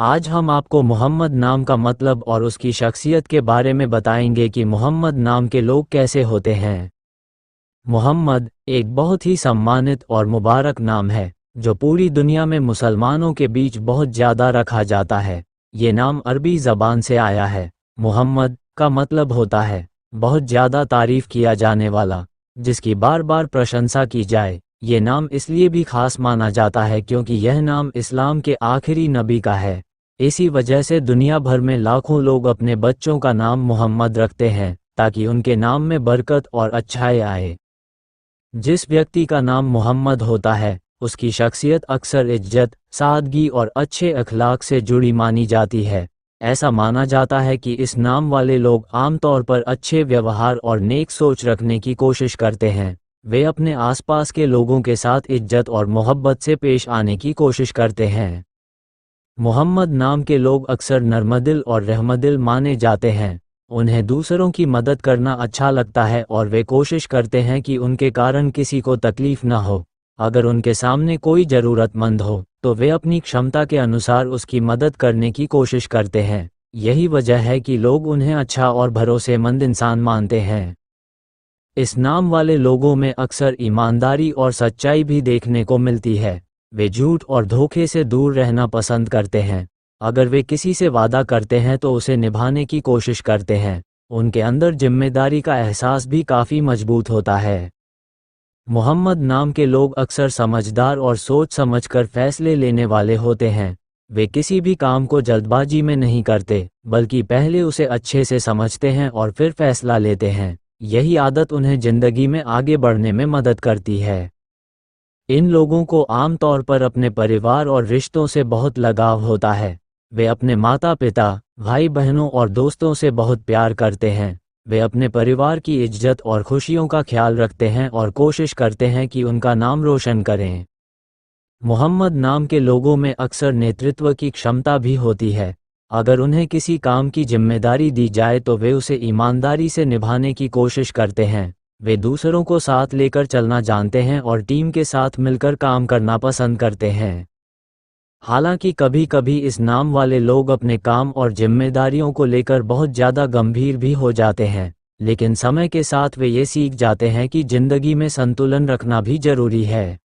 आज हम आपको मोहम्मद नाम का मतलब और उसकी शख्सियत के बारे में बताएंगे कि मोहम्मद नाम के लोग कैसे होते हैं। मोहम्मद एक बहुत ही सम्मानित और मुबारक नाम है जो पूरी दुनिया में मुसलमानों के बीच बहुत ज़्यादा रखा जाता है। ये नाम अरबी ज़बान से आया है। मोहम्मद का मतलब होता है बहुत ज़्यादा तारीफ़ किया जाने वाला, जिसकी बार बार प्रशंसा की जाए। ये नाम इसलिए भी खास माना जाता है क्योंकि यह नाम इस्लाम के आखिरी नबी का है। इसी वजह से दुनिया भर में लाखों लोग अपने बच्चों का नाम मोहम्मद रखते हैं ताकि उनके नाम में बरकत और अच्छाई आए। जिस व्यक्ति का नाम मोहम्मद होता है उसकी शख्सियत अक्सर इज्जत, सादगी और अच्छे अखलाक से जुड़ी मानी जाती है। ऐसा माना जाता है कि इस नाम वाले लोग आमतौर पर अच्छे व्यवहार और नेक सोच रखने की कोशिश करते हैं। वे अपने आसपास के लोगों के साथ इज्जत और मोहब्बत से पेश आने की कोशिश करते हैं। मोहम्मद नाम के लोग अक्सर नर्मदिल और रहमदिल माने जाते हैं। उन्हें दूसरों की मदद करना अच्छा लगता है और वे कोशिश करते हैं कि उनके कारण किसी को तकलीफ न हो। अगर उनके सामने कोई ज़रूरतमंद हो तो वे अपनी क्षमता के अनुसार उसकी मदद करने की कोशिश करते हैं। यही वजह है कि लोग उन्हें अच्छा और भरोसेमंद इंसान मानते हैं। इस नाम वाले लोगों में अक्सर ईमानदारी और सच्चाई भी देखने को मिलती है। वे झूठ और धोखे से दूर रहना पसंद करते हैं। अगर वे किसी से वादा करते हैं तो उसे निभाने की कोशिश करते हैं। उनके अंदर जिम्मेदारी का एहसास भी काफ़ी मजबूत होता है। मोहम्मद नाम के लोग अक्सर समझदार और सोच समझकर फैसले लेने वाले होते हैं। वे किसी भी काम को जल्दबाजी में नहीं करते, बल्कि पहले उसे अच्छे से समझते हैं और फिर फैसला लेते हैं। यही आदत उन्हें जिंदगी में आगे बढ़ने में मदद करती है। इन लोगों को आमतौर पर अपने परिवार और रिश्तों से बहुत लगाव होता है। वे अपने माता पिता, भाई बहनों और दोस्तों से बहुत प्यार करते हैं। वे अपने परिवार की इज्जत और खुशियों का ख्याल रखते हैं और कोशिश करते हैं कि उनका नाम रोशन करें। मोहम्मद नाम के लोगों में अक्सर नेतृत्व की क्षमता भी होती है। अगर उन्हें किसी काम की जिम्मेदारी दी जाए तो वे उसे ईमानदारी से निभाने की कोशिश करते हैं। वे दूसरों को साथ लेकर चलना जानते हैं और टीम के साथ मिलकर काम करना पसंद करते हैं। हालांकि कभी कभी इस नाम वाले लोग अपने काम और जिम्मेदारियों को लेकर बहुत ज़्यादा गंभीर भी हो जाते हैं, लेकिन समय के साथ वे ये सीख जाते हैं कि जिंदगी में संतुलन रखना भी जरूरी है।